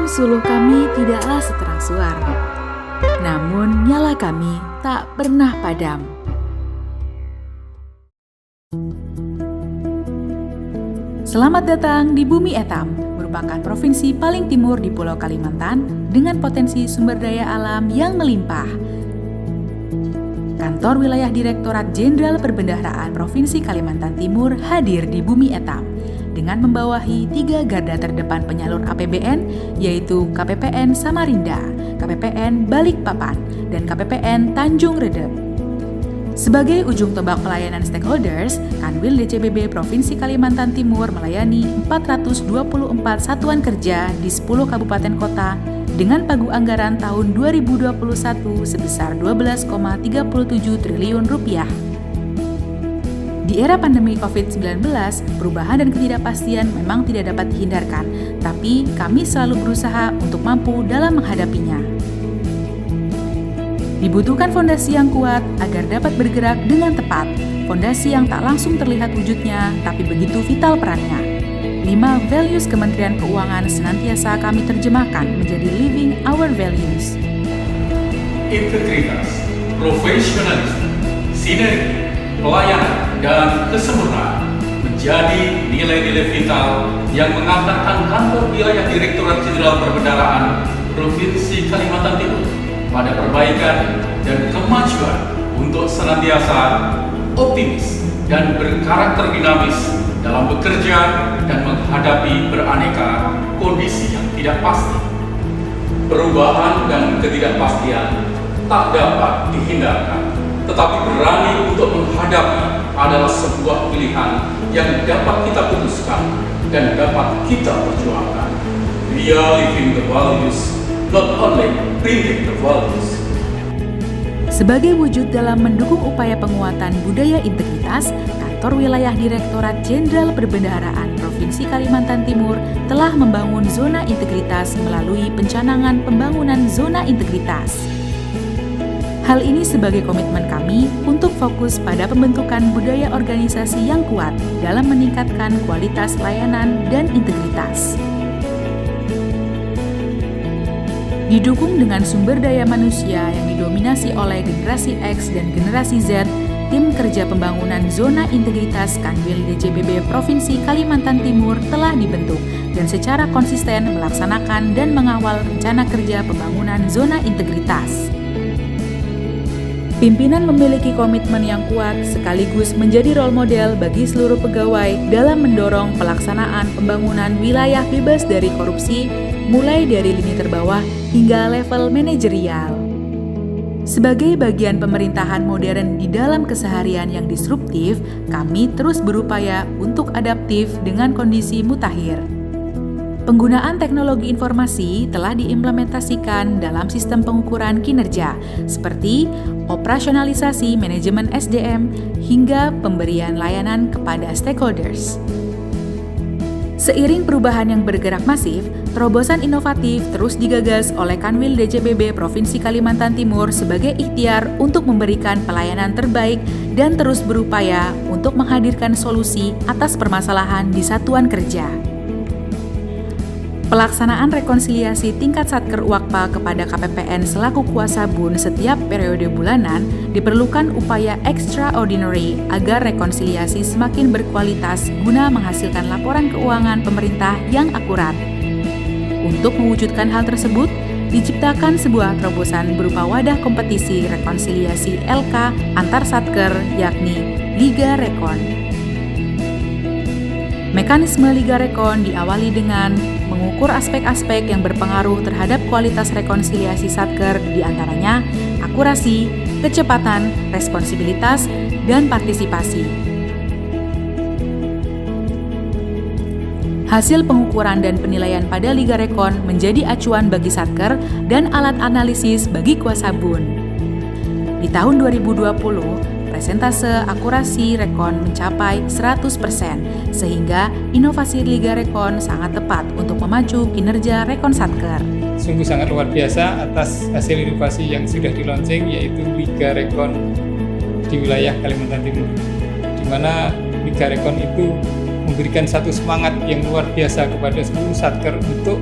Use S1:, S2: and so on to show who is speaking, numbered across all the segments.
S1: suluh kami tidaklah seterang suar, namun nyala kami tak pernah padam. Selamat datang di Bumi Etam, merupakan provinsi paling timur di Pulau Kalimantan dengan potensi sumber daya alam yang melimpah. Kantor Wilayah Direktorat Jenderal Perbendaharaan Provinsi Kalimantan Timur hadir di Bumi Etam dengan membawahi 3 garda terdepan penyalur APBN, yaitu KPPN Samarinda, KPPN Balikpapan, dan KPPN Tanjung Redep. Sebagai ujung tombak pelayanan stakeholders, Kanwil DJBB Provinsi Kalimantan Timur melayani 424 satuan kerja di 10 kabupaten kota dengan pagu anggaran tahun 2021 sebesar 12,37 triliun rupiah. Di era pandemi COVID-19, perubahan dan ketidakpastian memang tidak dapat dihindarkan, tapi kami selalu berusaha untuk mampu dalam menghadapinya. Dibutuhkan fondasi yang kuat agar dapat bergerak dengan tepat, fondasi yang tak langsung terlihat wujudnya, tapi begitu vital perannya. 5 values Kementerian Keuangan senantiasa kami terjemahkan menjadi living our values.
S2: Integritas, profesionalisme, sinergi, pelayanan, dan kesempurnaan menjadi nilai-nilai vital yang mengantarkan kantor wilayah Direktorat Jenderal Perbendaharaan Provinsi Kalimantan Timur pada perbaikan dan kemajuan untuk senantiasa optimis dan berkarakter dinamis dalam bekerja dan menghadapi beraneka kondisi yang tidak pasti. Perubahan dan ketidakpastian tak dapat dihindarkan, tetapi berani untuk menghadapi adalah sebuah pilihan yang dapat kita putuskan dan dapat kita perjuangkan. We are living the values, not only printing the values.
S1: Sebagai wujud dalam mendukung upaya penguatan budaya integritas, Kantor Wilayah Direktorat Jenderal Perbendaharaan Provinsi Kalimantan Timur telah membangun zona integritas melalui pencanangan pembangunan zona integritas. Hal ini sebagai komitmen kami untuk fokus pada pembentukan budaya organisasi yang kuat dalam meningkatkan kualitas layanan dan integritas. Didukung dengan sumber daya manusia yang didominasi oleh generasi X dan generasi Z, Tim Kerja Pembangunan Zona Integritas Kanwil DJBB Provinsi Kalimantan Timur telah dibentuk dan secara konsisten melaksanakan dan mengawal rencana kerja pembangunan zona integritas. Pimpinan memiliki komitmen yang kuat sekaligus menjadi role model bagi seluruh pegawai dalam mendorong pelaksanaan pembangunan wilayah bebas dari korupsi, mulai dari lini terbawah hingga level manajerial. Sebagai bagian pemerintahan modern di dalam keseharian yang disruptif, kami terus berupaya untuk adaptif dengan kondisi mutakhir. Penggunaan teknologi informasi telah diimplementasikan dalam sistem pengukuran kinerja, seperti operasionalisasi manajemen SDM hingga pemberian layanan kepada stakeholders. Seiring perubahan yang bergerak masif, terobosan inovatif terus digagas oleh Kanwil DJBB Provinsi Kalimantan Timur sebagai ikhtiar untuk memberikan pelayanan terbaik dan terus berupaya untuk menghadirkan solusi atas permasalahan di satuan kerja. Pelaksanaan rekonsiliasi tingkat Satker Uakpa kepada KPPN selaku kuasa BUN setiap periode bulanan diperlukan upaya extraordinary agar rekonsiliasi semakin berkualitas guna menghasilkan laporan keuangan pemerintah yang akurat. Untuk mewujudkan hal tersebut, diciptakan sebuah terobosan berupa wadah kompetisi rekonsiliasi LK antar Satker, yakni Liga Rekon. Mekanisme Liga Rekon diawali dengan mengukur aspek-aspek yang berpengaruh terhadap kualitas rekonsiliasi Satker, diantaranya akurasi, kecepatan, responsibilitas, dan partisipasi. Hasil pengukuran dan penilaian pada Liga Rekon menjadi acuan bagi Satker dan alat analisis bagi kuasa BUN. Di tahun 2020, persentase akurasi Rekon mencapai 100%, sehingga inovasi Liga Rekon sangat tepat untuk memacu kinerja Rekon Satker.
S3: Sungguh sangat luar biasa atas hasil inovasi yang sudah di-launching, yaitu Liga Rekon di wilayah Kalimantan Timur, di mana Liga Rekon itu memberikan satu semangat yang luar biasa kepada seluruh Satker untuk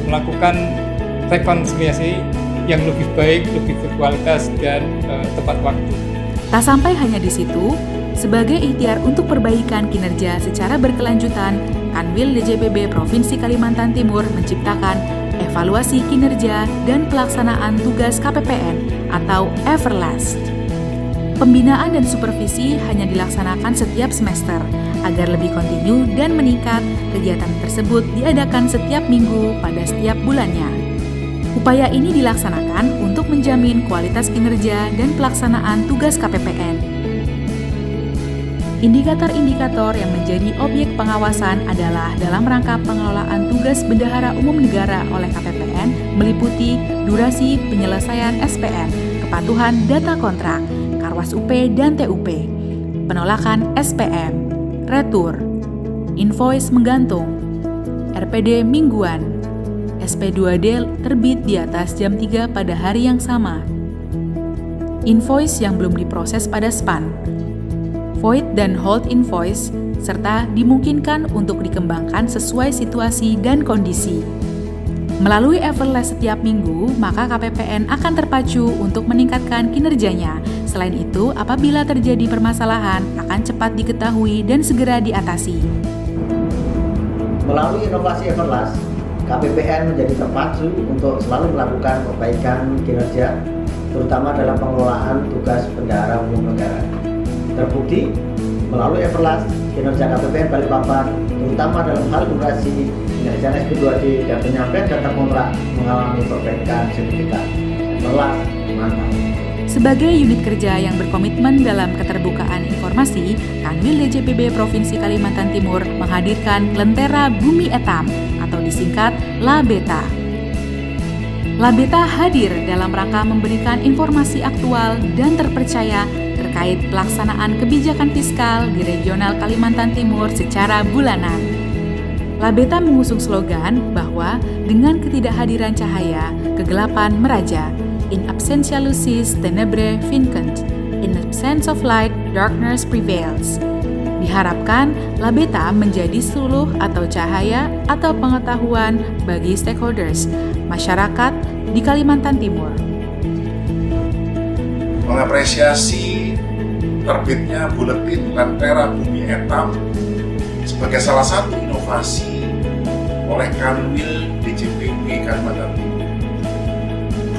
S3: melakukan rekonsiliasi yang lebih baik, lebih berkualitas dan tepat waktu.
S1: Tak sampai hanya di situ, sebagai ikhtiar untuk perbaikan kinerja secara berkelanjutan, Kanwil DJPB Provinsi Kalimantan Timur menciptakan evaluasi kinerja dan pelaksanaan tugas KPPN atau Everlast. Pembinaan dan supervisi hanya dilaksanakan setiap semester. Agar lebih kontinu dan meningkat, kegiatan tersebut diadakan setiap minggu pada setiap bulannya. Upaya ini dilaksanakan untuk menjamin kualitas kinerja dan pelaksanaan tugas KPPN. Indikator-indikator yang menjadi objek pengawasan adalah dalam rangka pengelolaan tugas Bendahara Umum Negara oleh KPPN meliputi durasi penyelesaian SPN, kepatuhan data kontrak, Karwas UP dan TUP, penolakan SPM, retur, invoice menggantung, RPD mingguan, SP2D terbit di atas jam 3 pada hari yang sama, invoice yang belum diproses pada SPAN, void dan hold invoice, serta dimungkinkan untuk dikembangkan sesuai situasi dan kondisi. Melalui Everlast setiap minggu, maka KPPN akan terpacu untuk meningkatkan kinerjanya. Selain itu, apabila terjadi permasalahan, akan cepat diketahui dan segera diatasi.
S4: Melalui inovasi Everlast, KPPN menjadi terpacu untuk selalu melakukan perbaikan kinerja, terutama dalam pengelolaan tugas Bendahara Umum Negara. Terbukti, melalui Everlast, kinerja KPPN Balikpapan, terutama dalam hal durasi, kinerja SP2D, dan penyampaian data kontrak mengalami perbaikan signifikan. Everlast, mantap.
S1: Sebagai unit kerja yang berkomitmen dalam keterbukaan informasi, Kanwil DJPB Provinsi Kalimantan Timur menghadirkan Lentera Bumi Etam atau disingkat LABETA. LABETA hadir dalam rangka memberikan informasi aktual dan terpercaya terkait pelaksanaan kebijakan fiskal di regional Kalimantan Timur secara bulanan. LABETA mengusung slogan bahwa dengan ketidakhadiran cahaya, kegelapan meraja. In absentia lucis, tenebrae vincent. In absence of light, darkness prevails. Diharapkan LABETA menjadi suluh atau cahaya atau pengetahuan bagi stakeholders, masyarakat di Kalimantan Timur.
S5: Mengapresiasi terbitnya buletin Lentera Bumi Etam sebagai salah satu inovasi oleh Kanwil DJPB Kalimantan Timur.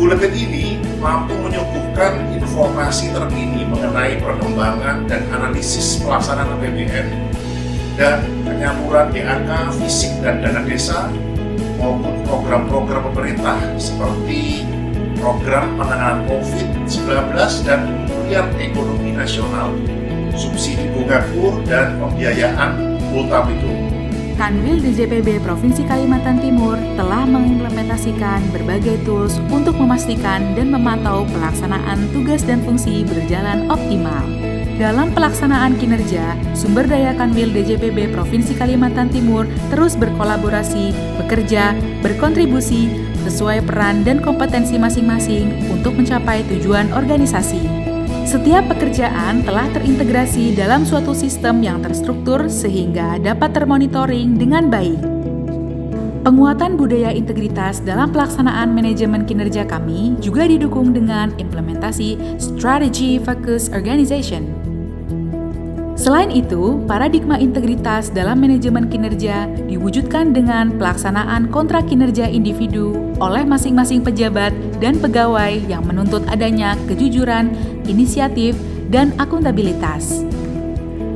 S5: Buletin ini mampu menyuguhkan informasi terkini mengenai perkembangan dan analisis pelaksanaan APBN dan penyaluran DAK, fisik dan dana desa maupun program-program pemerintah seperti program penanganan COVID-19 dan pemulihan ekonomi nasional, subsidi bunga kur dan pembiayaan ultramikro.
S1: Kanwil DJPB Provinsi Kalimantan Timur telah mengimplementasikan berbagai tools untuk memastikan dan memantau pelaksanaan tugas dan fungsi berjalan optimal. Dalam pelaksanaan kinerja, sumber daya Kanwil DJPB Provinsi Kalimantan Timur terus berkolaborasi, bekerja, berkontribusi sesuai peran dan kompetensi masing-masing untuk mencapai tujuan organisasi. Setiap pekerjaan telah terintegrasi dalam suatu sistem yang terstruktur sehingga dapat termonitoring dengan baik. Penguatan budaya integritas dalam pelaksanaan manajemen kinerja kami juga didukung dengan implementasi Strategy Focus Organization. Selain itu, paradigma integritas dalam manajemen kinerja diwujudkan dengan pelaksanaan kontrak kinerja individu oleh masing-masing pejabat dan pegawai yang menuntut adanya kejujuran, inisiatif, dan akuntabilitas.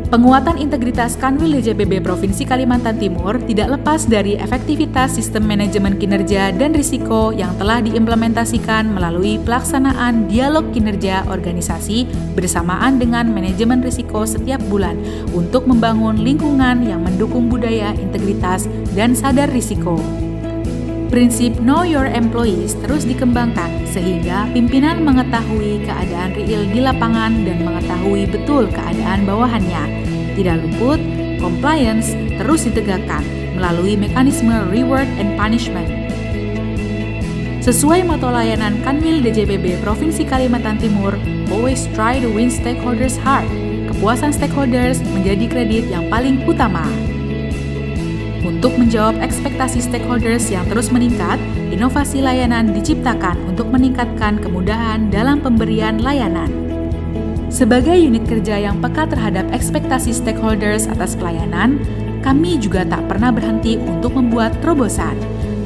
S1: Penguatan integritas Kanwil DJPB Provinsi Kalimantan Timur tidak lepas dari efektivitas sistem manajemen kinerja dan risiko yang telah diimplementasikan melalui pelaksanaan dialog kinerja organisasi bersamaan dengan manajemen risiko setiap bulan untuk membangun lingkungan yang mendukung budaya integritas dan sadar risiko. Prinsip Know Your Employees terus dikembangkan sehingga pimpinan mengetahui keadaan real di lapangan dan mengetahui betul keadaan bawahannya. Tidak luput, compliance terus ditegakkan melalui mekanisme reward and punishment. Sesuai moto layanan Kanwil DJPB Provinsi Kalimantan Timur, always try to win stakeholders' heart. Kepuasan stakeholders menjadi kredit yang paling utama. Untuk menjawab ekspektasi stakeholders yang terus meningkat, inovasi layanan diciptakan untuk meningkatkan kemudahan dalam pemberian layanan. Sebagai unit kerja yang peka terhadap ekspektasi stakeholders atas pelayanan, kami juga tak pernah berhenti untuk membuat terobosan.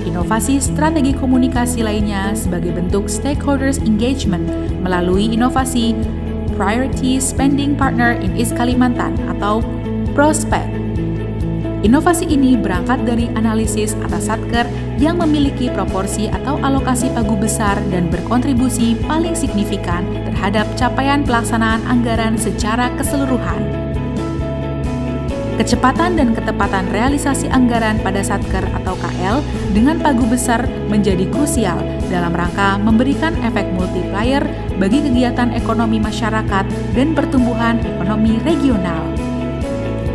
S1: Inovasi strategi komunikasi lainnya sebagai bentuk stakeholders engagement melalui inovasi Priority Spending Partner in East Kalimantan atau PROSPEC. Inovasi ini berangkat dari analisis atas Satker yang memiliki proporsi atau alokasi pagu besar dan berkontribusi paling signifikan terhadap capaian pelaksanaan anggaran secara keseluruhan. Kecepatan dan ketepatan realisasi anggaran pada Satker atau KL dengan pagu besar menjadi krusial dalam rangka memberikan efek multiplier bagi kegiatan ekonomi masyarakat dan pertumbuhan ekonomi regional.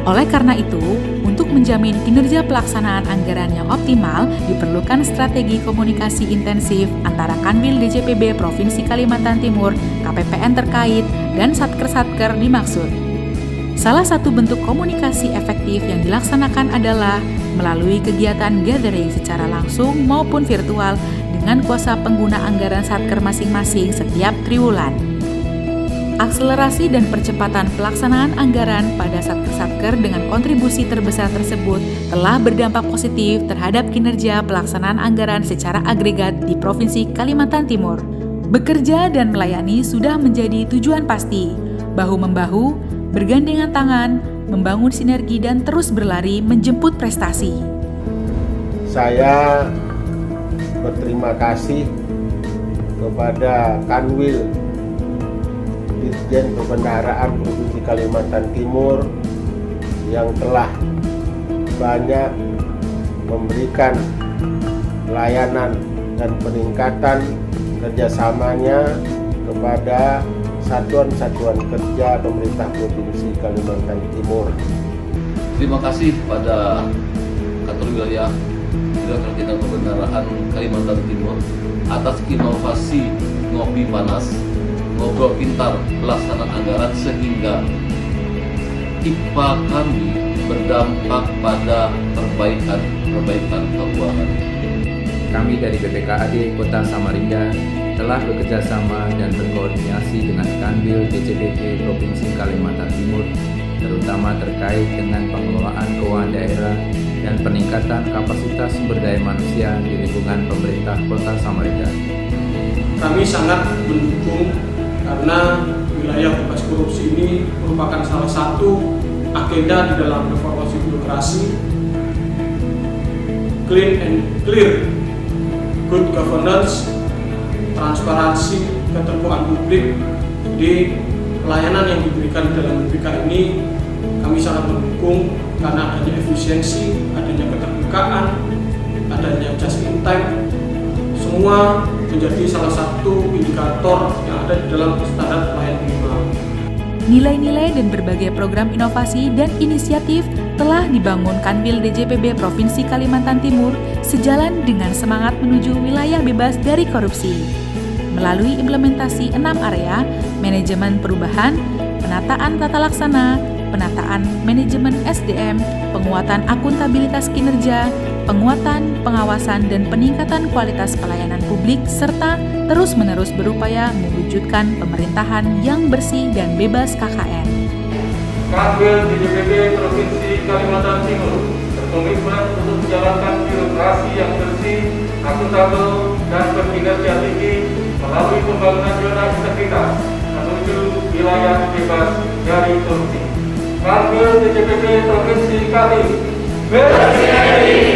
S1: Oleh karena itu, untuk menjamin kinerja pelaksanaan anggaran yang optimal, diperlukan strategi komunikasi intensif antara Kanwil DJPB Provinsi Kalimantan Timur, KPPN terkait, dan satker-satker dimaksud. Salah satu bentuk komunikasi efektif yang dilaksanakan adalah melalui kegiatan gathering secara langsung maupun virtual dengan kuasa pengguna anggaran satker masing-masing setiap triwulan. Akselerasi dan percepatan pelaksanaan anggaran pada satker-satker dengan kontribusi terbesar tersebut telah berdampak positif terhadap kinerja pelaksanaan anggaran secara agregat di Provinsi Kalimantan Timur. Bekerja dan melayani sudah menjadi tujuan pasti, bahu-membahu, bergandengan tangan, membangun sinergi dan terus berlari menjemput prestasi.
S6: Saya berterima kasih kepada Kanwil Ditjen Perbendaharaan Provinsi Kalimantan Timur yang telah banyak memberikan layanan dan peningkatan kerjasamanya kepada satuan-satuan kerja pemerintah Provinsi Kalimantan Timur.
S7: Terima kasih kepada Kantor Wilayah Direktorat Jenderal Perbendaharaan Kalimantan Timur atas inovasi ngopi panas, ngobrol pintar pelaksanaan anggaran sehingga IPA kami berdampak pada perbaikan keuangan.
S8: Kami dari BPKAD Kota Samarinda telah bekerjasama dan berkoordinasi dengan Kanwil DJPB Provinsi Kalimantan Timur, terutama terkait dengan pengelolaan keuangan daerah dan peningkatan kapasitas sumber daya manusia di lingkungan pemerintah Kota Samarinda.
S9: Kami sangat mendukung karena wilayah bebas korupsi ini merupakan salah satu agenda di dalam reformasi birokrasi, clean and clear, good governance, transparansi, keterbukaan publik di pelayanan yang diberikan di dalam BPK ini. Kami sangat mendukung karena adanya efisiensi, adanya keterbukaan, adanya just in time, semua menjadi salah satu indikator yang ada di dalam standar pelayanan minimal.
S1: Nilai-nilai dan berbagai program inovasi dan inisiatif telah dibangun Kanwil DJPB Provinsi Kalimantan Timur sejalan dengan semangat menuju wilayah bebas dari korupsi. Melalui implementasi 6 area, manajemen perubahan, penataan tata laksana, penataan manajemen SDM, penguatan akuntabilitas kinerja, penguatan, pengawasan, dan peningkatan kualitas pelayanan publik, serta terus-menerus berupaya mewujudkan pemerintahan yang bersih dan bebas KKN.
S2: Kanwil DJPB Provinsi Kalimantan Timur berkomitmen untuk menjalankan birokrasi yang bersih, akuntabel, dan berkinerja tinggi melalui pembangunan zona integritas menuju wilayah bebas dari korupsi. Kanwil DJPB Provinsi Kaltim bersih.